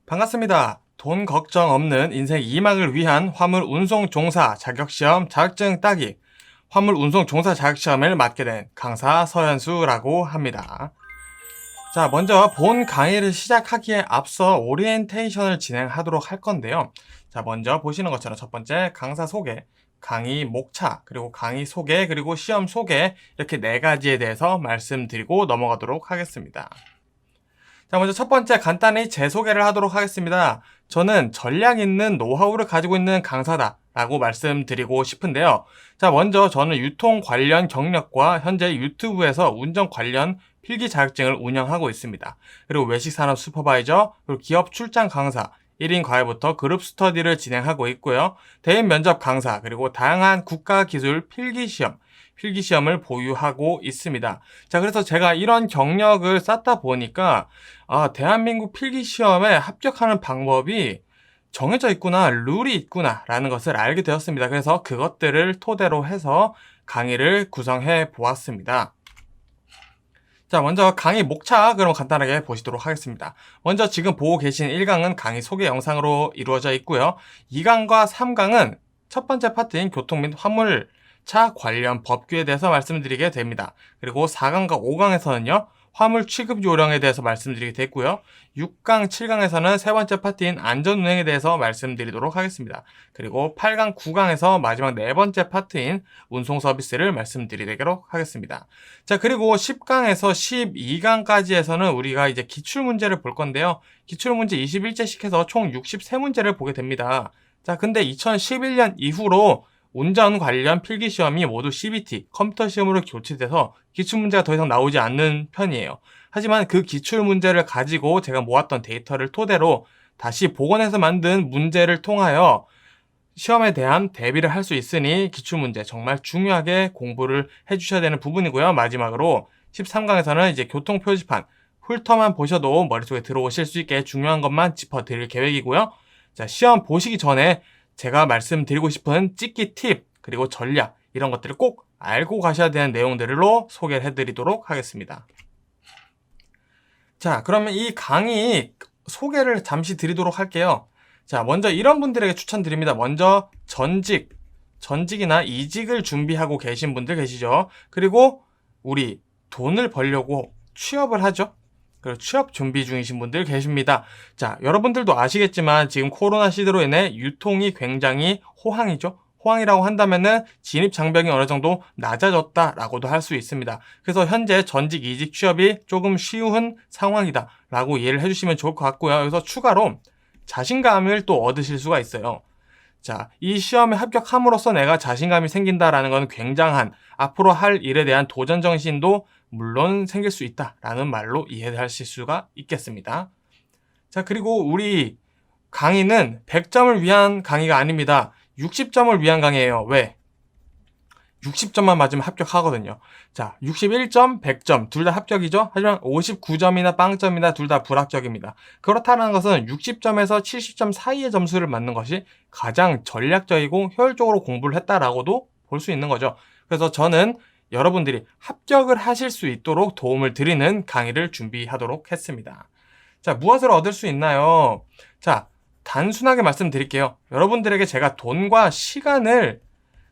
반갑습니다. 돈 걱정 없는 인생 2막을 위한 화물 운송 종사 자격시험 자격증 따기 화물 운송 종사 자격시험을 맡게 된 강사 서현수라고 합니다. 자, 먼저 본 강의를 시작하기에 앞서 오리엔테이션을 진행하도록 할 건데요. 자, 먼저 보시는 것처럼 첫 번째 강사 소개, 강의 목차, 그리고 강의 소개, 그리고 시험 소개 이렇게 네 가지에 대해서 말씀드리고 넘어가도록 하겠습니다. 자, 먼저 첫 번째 간단히 제 소개를 하도록 하겠습니다. 저는 전략 있는 노하우를 가지고 있는 강사다 라고 말씀드리고 싶은데요. 자, 먼저 저는 유통 관련 경력과 현재 유튜브에서 운전 관련 필기 자격증을 운영하고 있습니다. 그리고 외식산업 슈퍼바이저, 그리고 기업 출장 강사, 1인 과외부터 그룹 스터디를 진행하고 있고요. 대인 면접 강사, 그리고 다양한 국가기술 필기시험을 보유하고 있습니다. 자, 그래서 제가 이런 경력을 쌓다 보니까 대한민국 필기시험에 합격하는 방법이 정해져 있구나, 룰이 있구나 라는 것을 알게 되었습니다. 그래서 그것들을 토대로 해서 강의를 구성해 보았습니다. 자, 먼저 강의 목차 그럼 간단하게 보시도록 하겠습니다. 먼저 지금 보고 계신 1강은 강의 소개 영상으로 이루어져 있고요. 2강과 3강은 첫 번째 파트인 교통 및 화물차 관련 법규에 대해서 말씀드리게 됩니다. 그리고 4강과 5강에서는요. 화물 취급 요령에 대해서 말씀드리게 됐고요. 6강, 7강에서는 세 번째 파트인 안전운행에 대해서 말씀드리도록 하겠습니다. 그리고 8강, 9강에서 마지막 네 번째 파트인 운송 서비스를 말씀드리도록 하겠습니다. 자, 그리고 10강에서 12강까지에서는 우리가 이제 기출문제를 볼 건데요. 기출문제 21제씩 해서 총 63문제를 보게 됩니다. 자, 근데 2011년 이후로 운전 관련 필기시험이 모두 CBT, 컴퓨터 시험으로 교체돼서 기출문제가 더 이상 나오지 않는 편이에요. 하지만 그 기출문제를 가지고 제가 모았던 데이터를 토대로 다시 복원해서 만든 문제를 통하여 시험에 대한 대비를 할 수 있으니 기출문제 정말 중요하게 공부를 해주셔야 되는 부분이고요. 마지막으로 13강에서는 이제 교통표지판, 훑어만 보셔도 머릿속에 들어오실 수 있게 중요한 것만 짚어드릴 계획이고요. 자, 시험 보시기 전에 제가 말씀드리고 싶은 찍기 팁, 그리고 전략, 이런 것들을 꼭 알고 가셔야 되는 내용들로 소개를 해드리도록 하겠습니다. 자, 그러면 이 강의 소개를 잠시 드리도록 할게요. 자, 먼저 이런 분들에게 추천드립니다. 먼저 전직이나 이직을 준비하고 계신 분들 계시죠? 그리고 우리 돈을 벌려고 취업을 하죠? 그리고 취업 준비 중이신 분들 계십니다. 자, 여러분들도 아시겠지만 지금 코로나 시대로 인해 유통이 굉장히 호황이죠. 호황이라고 한다면은 진입 장벽이 어느 정도 낮아졌다라고도 할 수 있습니다. 그래서 현재 전직 이직 취업이 조금 쉬운 상황이다라고 이해를 해주시면 좋을 것 같고요. 그래서 추가로 자신감을 또 얻으실 수가 있어요. 자, 이 시험에 합격함으로써 내가 자신감이 생긴다라는 건 굉장한 앞으로 할 일에 대한 도전 정신도 물론 생길 수 있다라는 말로 이해하실 수가 있겠습니다. 자, 그리고 우리 강의는 100점을 위한 강의가 아닙니다. 60점을 위한 강의예요. 왜? 60점만 맞으면 합격하거든요. 자, 61점, 100점 둘 다 합격이죠. 하지만 59점이나 빵점이나 둘 다 불합격입니다. 그렇다는 것은 60점에서 70점 사이의 점수를 맞는 것이 가장 전략적이고 효율적으로 공부를 했다라고도 볼 수 있는 거죠. 그래서 저는 여러분들이 합격을 하실 수 있도록 도움을 드리는 강의를 준비하도록 했습니다. 자, 무엇을 얻을 수 있나요? 자, 단순하게 말씀드릴게요. 여러분들에게 제가 돈과 시간을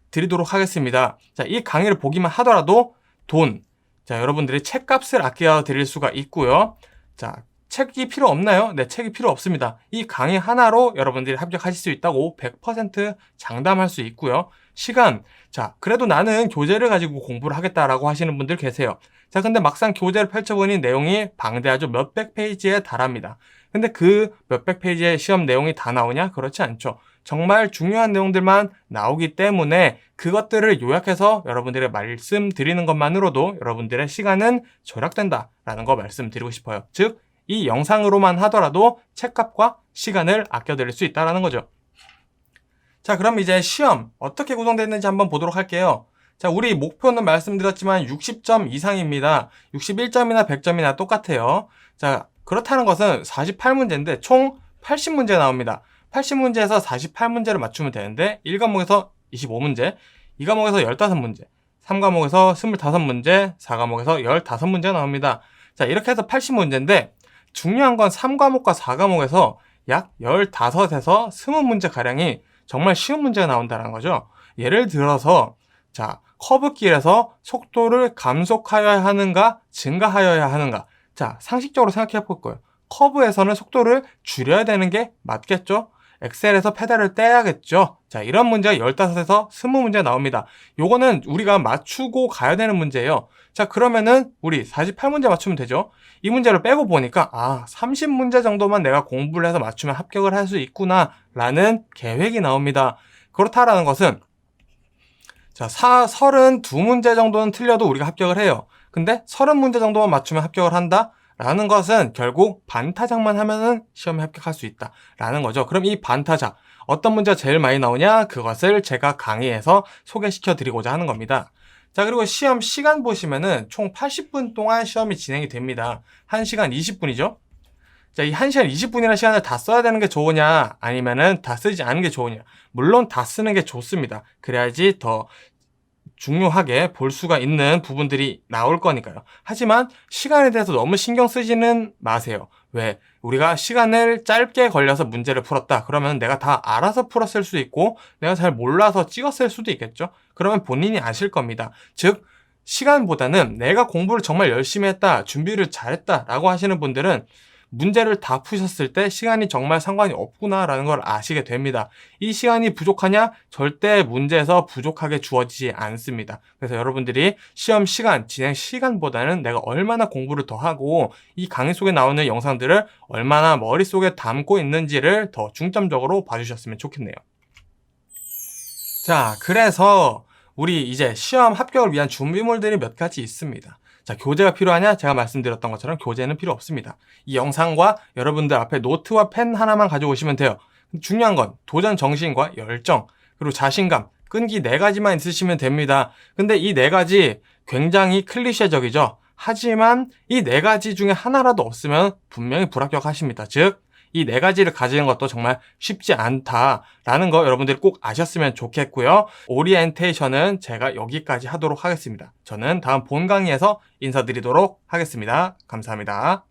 드리도록 하겠습니다. 자, 이 강의를 보기만 하더라도 자, 여러분들이 책값을 아껴 드릴 수가 있고요. 자, 책이 필요 없나요? 네, 책이 필요 없습니다. 이 강의 하나로 여러분들이 합격하실 수 있다고 100% 장담할 수 있고요. 시간, 자, 그래도 나는 교재를 가지고 공부를 하겠다라고 하시는 분들 계세요. 자, 근데 막상 교재를 펼쳐보니 내용이 방대하죠. 몇백 페이지에 달합니다. 근데 그 몇백 페이지의 시험 내용이 다 나오냐? 그렇지 않죠. 정말 중요한 내용들만 나오기 때문에 그것들을 요약해서 여러분들에게 말씀드리는 것만으로도 여러분들의 시간은 절약된다라는 거 말씀드리고 싶어요. 즉, 이 영상으로만 하더라도 책값과 시간을 아껴드릴 수 있다는 거죠. 자, 그럼 이제 시험 어떻게 구성되어 있는지 한번 보도록 할게요. 자, 우리 목표는 말씀드렸지만 60점 이상입니다. 61점이나 100점이나 똑같아요. 자, 그렇다는 것은 48문제인데 총 80문제 나옵니다. 80문제에서 48문제를 맞추면 되는데 1과목에서 25문제, 2과목에서 15문제, 3과목에서 25문제, 4과목에서 15문제 나옵니다. 자, 이렇게 해서 80문제인데 중요한 건 3과목과 4과목에서 약 15에서 20문제가량이 정말 쉬운 문제가 나온다는 거죠. 예를 들어서 자, 커브길에서 속도를 감속하여야 하는가 증가하여야 하는가. 자, 상식적으로 생각해 볼 거예요. 커브에서는 속도를 줄여야 되는 게 맞겠죠? 엑셀에서 페달을 떼야겠죠? 자, 이런 문제가 15에서 20문제 나옵니다. 요거는 우리가 맞추고 가야 되는 문제예요. 자, 그러면은 우리 48문제 맞추면 되죠? 이 문제를 빼고 보니까 30문제 정도만 내가 공부를 해서 맞추면 합격을 할 수 있구나 라는 계획이 나옵니다. 그렇다라는 것은 자, 32문제 정도는 틀려도 우리가 합격을 해요. 근데 30문제 정도만 맞추면 합격을 한다? 라는 것은 결국 반타작만 하면은 시험에 합격할 수 있다 라는 거죠. 그럼 이 반타작 어떤 문제가 제일 많이 나오냐? 그것을 제가 강의에서 소개시켜 드리고자 하는 겁니다. 자, 그리고 시험 시간 보시면은 총 80분 동안 시험이 진행이 됩니다. 1시간 20분이죠. 자, 이 1시간 20분이라는 시간을 다 써야 되는 게 좋으냐? 아니면은 다 쓰지 않은 게 좋으냐? 물론 다 쓰는 게 좋습니다. 그래야지 더 중요하게 볼 수가 있는 부분들이 나올 거니까요. 하지만 시간에 대해서 너무 신경 쓰지는 마세요. 왜? 우리가 시간을 짧게 걸려서 문제를 풀었다. 그러면 내가 다 알아서 풀었을 수 있고 내가 잘 몰라서 찍었을 수도 있겠죠. 그러면 본인이 아실 겁니다. 즉 시간보다는 내가 공부를 정말 열심히 했다, 준비를 잘했다 라고 하시는 분들은 문제를 다 푸셨을 때 시간이 정말 상관이 없구나라는 걸 아시게 됩니다. 이 시간이 부족하냐? 절대 문제에서 부족하게 주어지지 않습니다. 그래서 여러분들이 시험 시간, 진행 시간보다는 내가 얼마나 공부를 더 하고 이 강의 속에 나오는 영상들을 얼마나 머릿속에 담고 있는지를 더 중점적으로 봐주셨으면 좋겠네요. 자, 그래서 우리 이제 시험 합격을 위한 준비물들이 몇 가지 있습니다. 자, 교재가 필요하냐? 제가 말씀드렸던 것처럼 교재는 필요 없습니다. 이 영상과 여러분들 앞에 노트와 펜 하나만 가져오시면 돼요. 중요한 건 도전 정신과 열정, 그리고 자신감, 끈기 4가지만 있으시면 됩니다. 근데 이 4가지 굉장히 클리셰적이죠. 하지만 이 4가지 중에 하나라도 없으면 분명히 불합격하십니다. 즉, 이 4가지를 가지는 것도 정말 쉽지 않다라는 거 여러분들이 꼭 아셨으면 좋겠고요. 오리엔테이션은 제가 여기까지 하도록 하겠습니다. 저는 다음 본 강의에서 인사드리도록 하겠습니다. 감사합니다.